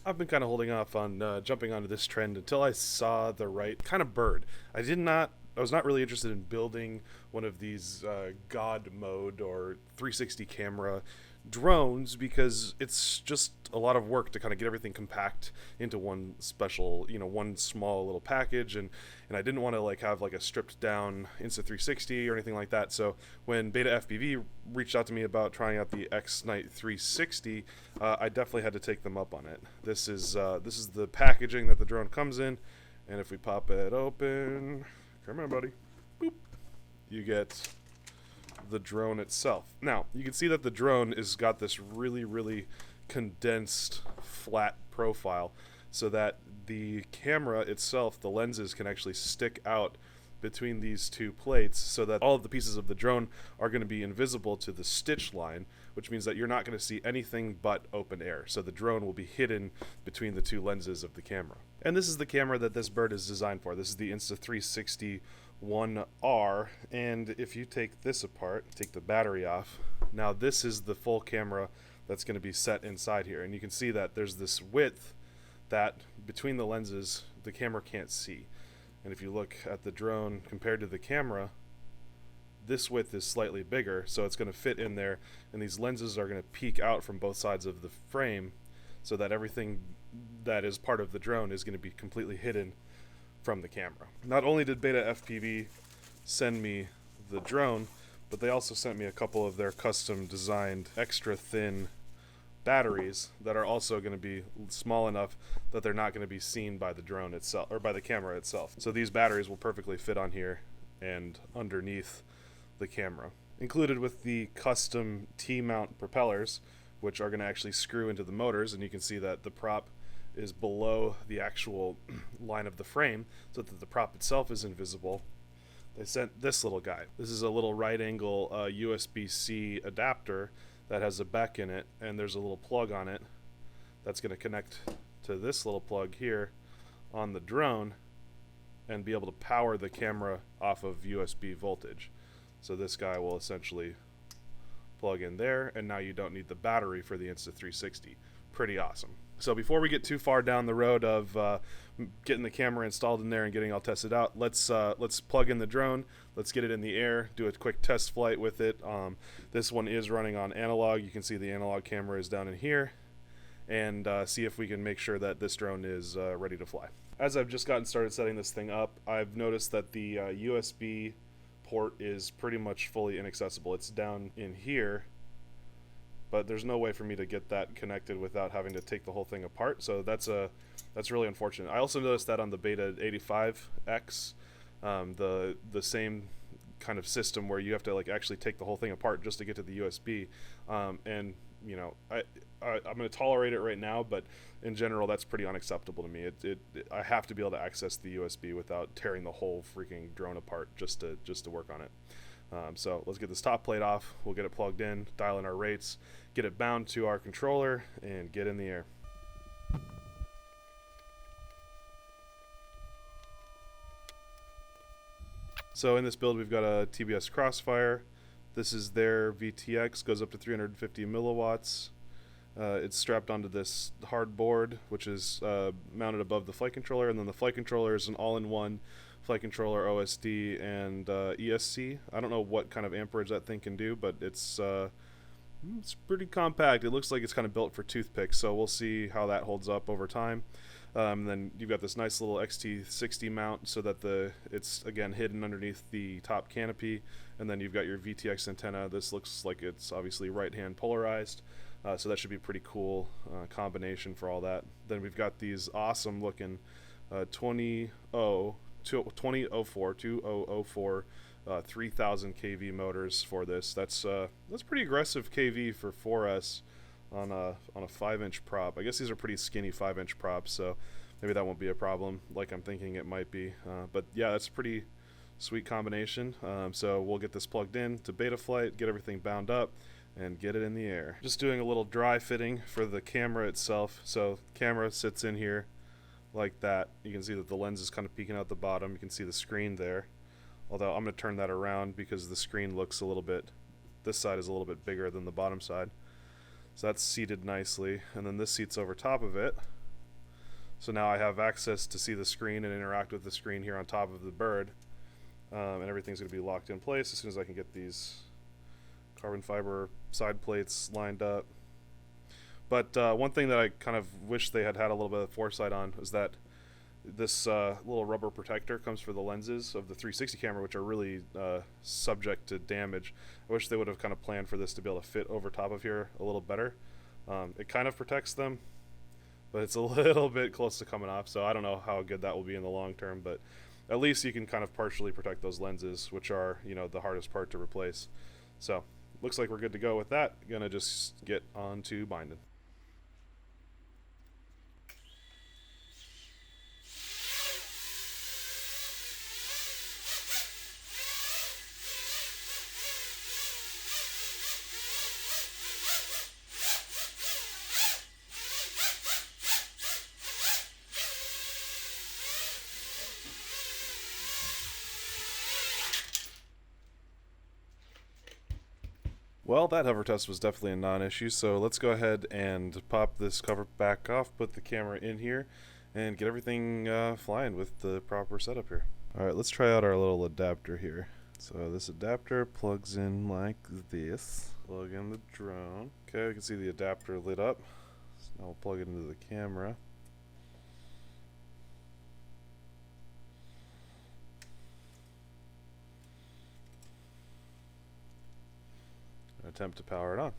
I've been kind of holding off on jumping onto this trend until I saw the right kind of bird. I was not really interested in building one of these God mode or 360 camera drones because it's just a lot of work to kind of get everything compact into one special, one small little package, and I didn't want to like have like a stripped down Insta360 or anything like that. So when Beta FPV reached out to me about trying out the X Night 360, I definitely had to take them up on it. This is the packaging that the drone comes in, and if we pop it open, come on, buddy, boop, you get the drone itself. Now, you can see that the drone is got this really, really condensed, flat profile so that the camera itself, the lenses, can actually stick out between these two plates so that all of the pieces of the drone are going to be invisible to the stitch line, which means that you're not going to see anything but open air. So the drone will be hidden between the two lenses of the camera. And this is the camera that this bird is designed for. This is the Insta360 1R, and if you take this apart, take the battery off, now this is the full camera that's going to be set inside here, and you can see that there's this width that between the lenses the camera can't see. And if you look at the drone compared to the camera, this width is slightly bigger, so it's going to fit in there, and these lenses are going to peek out from both sides of the frame so that everything that is part of the drone is going to be completely hidden from the camera. Not only did Beta FPV send me the drone, but they also sent me a couple of their custom designed extra thin batteries that are also going to be small enough that they're not going to be seen by the drone itself or by the camera itself. So these batteries will perfectly fit on here and underneath the camera. Included with the custom T-mount propellers, which are going to actually screw into the motors, and you can see that the prop is below the actual line of the frame so that the prop itself is invisible. They sent this little guy. This is a little right angle USB-C adapter that has a beck in it, and there's a little plug on it that's going to connect to this little plug here on the drone and be able to power the camera off of USB voltage. So this guy will essentially plug in there, and now you don't need the battery for the Insta360. Pretty awesome. So before we get too far down the road of getting the camera installed in there and getting all tested out, let's plug in the drone. Let's get it in the air, do a quick test flight with it. This one is running on analog. You can see the analog camera is down in here, and see if we can make sure that this drone is ready to fly. As I've just gotten started setting this thing up, I've noticed that the USB port is pretty much fully inaccessible. It's down in here, but there's no way for me to get that connected without having to take the whole thing apart. So that's really unfortunate. I also noticed that on the Beta 85X, the same kind of system where you have to like actually take the whole thing apart just to get to the USB. And you know, I'm going to tolerate it right now, but in general, that's pretty unacceptable to me. I have to be able to access the USB without tearing the whole freaking drone apart just to work on it. So let's get this top plate off. We'll get it plugged in, dial in our rates, get it bound to our controller, and get in the air. So in this build, we've got a TBS Crossfire. This is their VTX, goes up to 350 milliwatts. It's strapped onto this hard board, which is mounted above the flight controller, and then the flight controller is an all-in-one flight controller, OSD, and ESC. I don't know what kind of amperage that thing can do, but it's pretty compact. It looks like it's kind of built for toothpicks, so we'll see how that holds up over time. Then you've got this nice little XT60 mount so that it's again hidden underneath the top canopy, and then you've got your VTX antenna. This looks like it's obviously right-hand polarized, so that should be a pretty cool combination for all that. Then we've got these awesome looking 2004 3000 kV motors for this. That's pretty aggressive kV for 4S on a 5-inch prop. I guess these are pretty skinny 5-inch props, so maybe that won't be a problem like I'm thinking it might be. But yeah, that's a pretty sweet combination. So we'll get this plugged in to beta flight, get everything bound up, and get it in the air. Just doing a little dry fitting for the camera itself. So camera sits in here like that. You can see that the lens is kind of peeking out the bottom. You can see the screen there. Although I'm going to turn that around because the screen looks a little bit, this side is a little bit bigger than the bottom side. So that's seated nicely. And then this seats over top of it. So now I have access to see the screen and interact with the screen here on top of the bird. And everything's going to be locked in place as soon as I can get these carbon fiber side plates lined up. But one thing that I kind of wish they had a little bit of foresight on was that this little rubber protector comes for the lenses of the 360 camera, which are really subject to damage. I wish they would have kind of planned for this to be able to fit over top of here a little better. It kind of protects them, but it's a little bit close to coming off, so I don't know how good that will be in the long term, but at least you can kind of partially protect those lenses, which are, you know, the hardest part to replace. So looks like we're good to go with that. Gonna just get on to binding. Well, that hover test was definitely a non-issue, so let's go ahead and pop this cover back off, put the camera in here, and get everything flying with the proper setup here. Alright, let's try out our little adapter here. So this adapter plugs in like this. Plug in the drone. Okay, we can see the adapter lit up. So now we'll plug it into the camera. Attempt to power it on.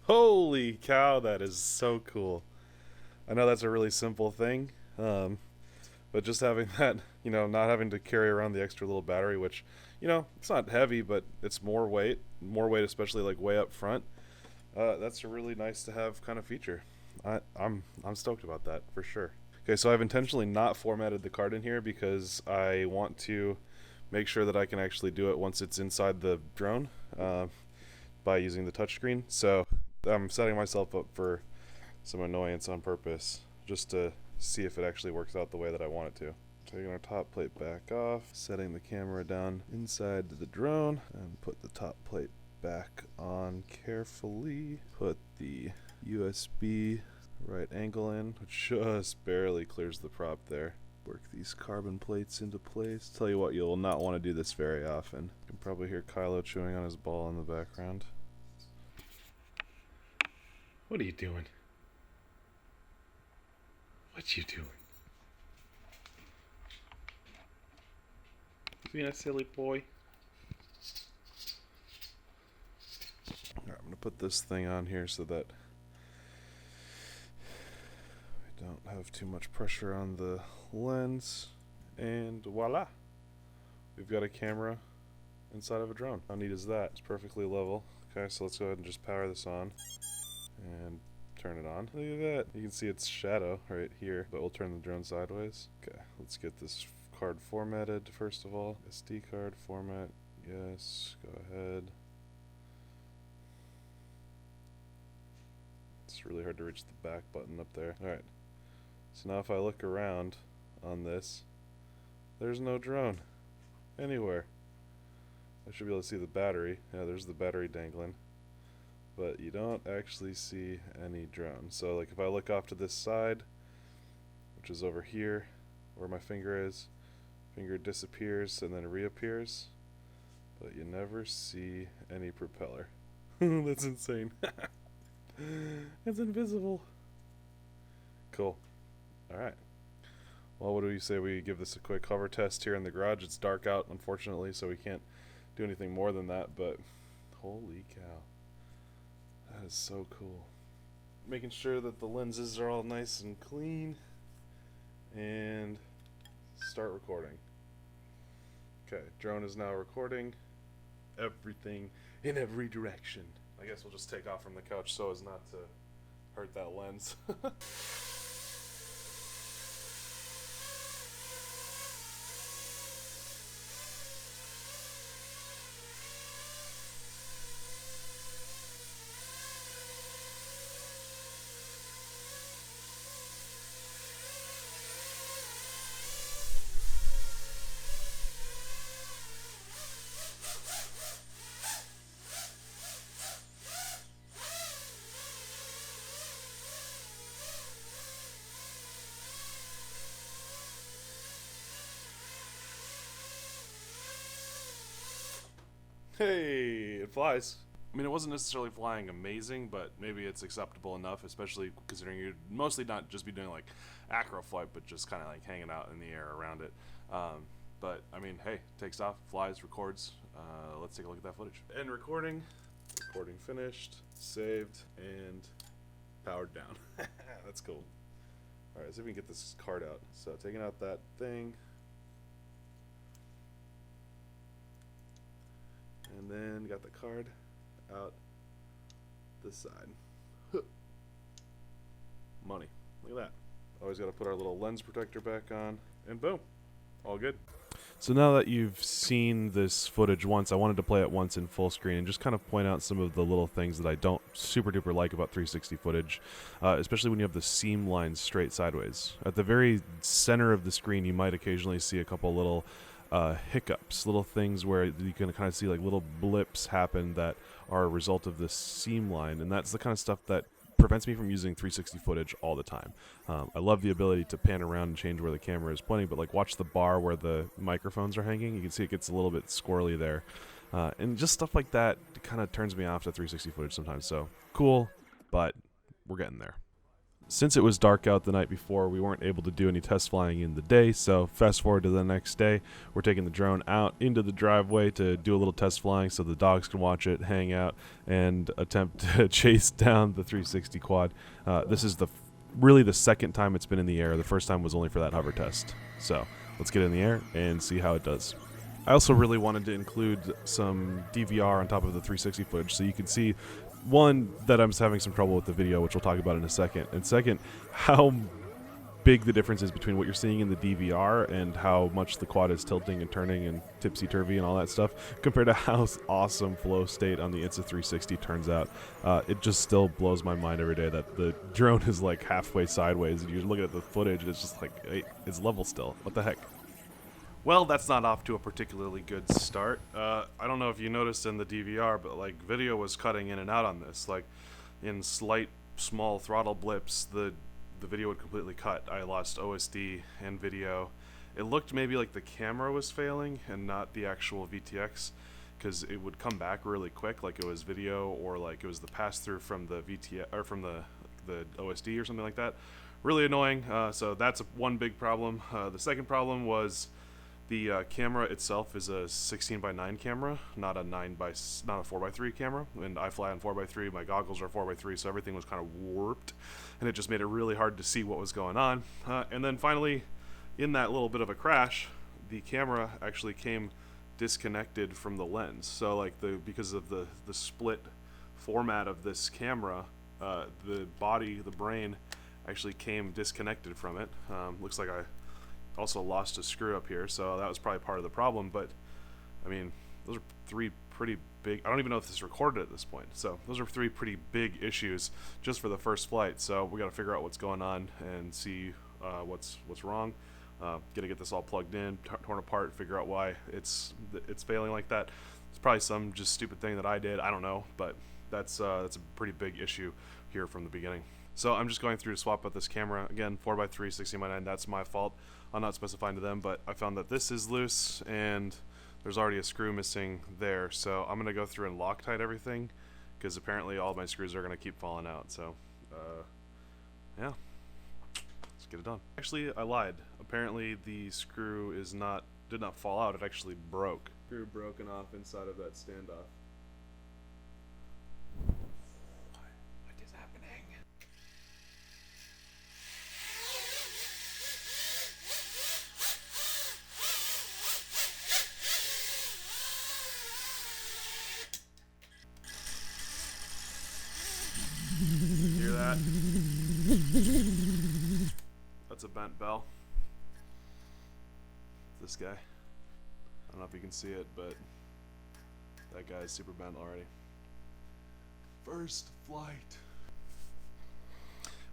Holy cow, that is so cool. I know that's a really simple thing, but just having that, you know, not having to carry around the extra little battery, which, you know, it's not heavy, but it's more weight especially like way up front. That's a really nice to have kind of feature. I'm stoked about that for sure. Okay, so I've intentionally not formatted the card in here because I want to make sure that I can actually do it once it's inside the drone. By using the touchscreen, so I'm setting myself up for some annoyance on purpose, just to see if it actually works out the way that I want it to. Taking our top plate back off, setting the camera down inside the drone, and put the top plate back on carefully. Put the USB right angle in, which just barely clears the prop there. Work these carbon plates into place. Tell you what, you'll not want to do this very often. You can probably hear Kylo chewing on his ball in the background. What are you doing? What you doing? Being a silly boy. Alright, I'm gonna put this thing on here so that we don't have too much pressure on the lens, and voila, we've got a camera inside of a drone. How neat is that? It's perfectly level. Okay, so let's go ahead and just power this on and turn it on. Look at that. You can see its shadow right here, but we'll turn the drone sideways. Okay, let's get this card formatted first of all. SD card format, yes, go ahead. It's really hard to reach the back button up there. Alright, so now if I look around on this, there's no drone anywhere. I should be able to see the battery. Yeah, there's the battery dangling. But you don't actually see any drone. So like if I look off to this side, which is over here where my finger is, finger disappears and then reappears, but you never see any propeller. That's insane. It's invisible. Cool. Alright. Well, what do we say we give this a quick hover test here in the garage? It's dark out, unfortunately, so we can't do anything more than that, but holy cow. That is so cool. Making sure that the lenses are all nice and clean, and start recording. Okay, drone is now recording everything in every direction. I guess we'll just take off from the couch so as not to hurt that lens. Hey, it flies. I mean, it wasn't necessarily flying amazing, but maybe it's acceptable enough, especially considering you'd mostly not just be doing like acro flight, but just kind of like hanging out in the air around it. But I mean, hey, takes off, flies, records. Let's take a look at that footage. End recording. Recording finished, saved, and powered down. That's cool. All right, let's see if we can get this card out. So taking out that thing. And then got the card out this side. Money. Look at that. Always got to put our little lens protector back on, and boom, all good. So now that you've seen this footage once, I wanted to play it once in full screen and just kind of point out some of the little things that I don't super duper like about 360 footage, especially when you have the seam lines straight sideways. At the very center of the screen, you might occasionally see a couple little hiccups, little things where you can kind of see like little blips happen that are a result of this seam line, and that's the kind of stuff that prevents me from using 360 footage all the time. I love the ability to pan around and change where the camera is pointing, but like watch the bar where the microphones are hanging. You can see it gets a little bit squirrely there. And just stuff like that kind of turns me off to 360 footage sometimes. So cool, but we're getting there. Since it was dark out the night before, we weren't able to do any test flying in the day, so fast forward to the next day, we're taking the drone out into the driveway to do a little test flying so the dogs can watch it, hang out, and attempt to chase down the 360 quad. This is really the second time it's been in the air. The first time was only for that hover test. So let's get in the air and see how it does. I also really wanted to include some DVR on top of the 360 footage so you can see, one, that I'm having some trouble with the video, which we'll talk about in a second, and second, how big the difference is between what you're seeing in the DVR and how much the quad is tilting and turning and tipsy-turvy and all that stuff compared to how awesome flow state on the Insta360 turns out. It just still blows my mind every day that the drone is like halfway sideways and you're looking at the footage and it's just like, hey, it's level still. What the heck? Well, that's not off to a particularly good start. I don't know if you noticed in the DVR, but like video was cutting in and out on this. Like in slight, small throttle blips, the video would completely cut. I lost OSD and video. It looked maybe like the camera was failing and not the actual VTX, because it would come back really quick, like it was video or like it was the pass through from the VTX or from the OSD or something like that. Really annoying. So that's one big problem. The second problem was the camera itself is a 16:9 camera, not a 4:3 camera. And I fly on 4:3. My goggles are 4:3, so everything was kind of warped, and it just made it really hard to see what was going on. And then finally, in that little bit of a crash, the camera actually came disconnected from the lens. So like because of the split format of this camera, the brain actually came disconnected from it. Looks like I also lost a screw up here, so that was probably part of the problem. But I mean, those are three pretty big, I don't even know if this is recorded at this point, so those are three pretty big issues just for the first flight. So we got to figure out what's going on and see what's wrong. Gonna get this all plugged in, torn apart, figure out why it's failing like that. It's probably some just stupid thing that I did, I don't know, but that's a pretty big issue here from the beginning. So I'm just going through to swap out this camera. Again, 4:3, 16:9, that's my fault. I'm not specifying to them, but I found that this is loose and there's already a screw missing there. So I'm going to go through and Loctite everything, because apparently all of my screws are going to keep falling out. So, yeah, let's get it done. Actually, I lied. Apparently the screw did not fall out, it actually broke. Screw broken off inside of that standoff. What is happening? Hear that? That's a bent bell. This guy. I don't know if you can see it, but that guy's super bent already. First flight.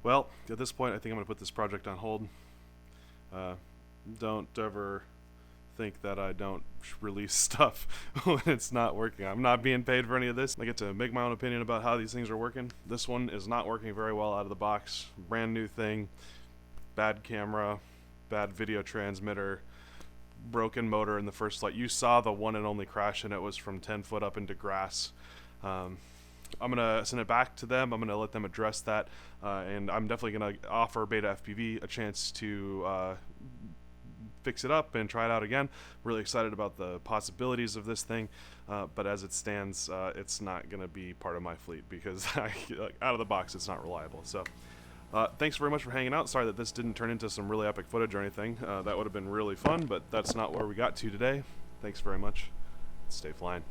Well, at this point, I think I'm going to put this project on hold. Don't ever think that I don't release stuff when it's not working. I'm not being paid for any of this. I get to make my own opinion about how these things are working. This one is not working very well out of the box. Brand new thing. Bad camera, bad video transmitter, broken motor in the first flight. You saw the one and only crash, and it was from 10 foot up into grass. I'm gonna send it back to them. I'm gonna let them address that, and I'm definitely gonna offer Beta FPV a chance to fix it up and try it out again. Really excited about the possibilities of this thing, but as it stands, it's not gonna be part of my fleet because out of the box it's not reliable. So thanks very much for hanging out. Sorry that this didn't turn into some really epic footage or anything. That would have been really fun, but that's not where we got to today. Thanks very much. Stay flying.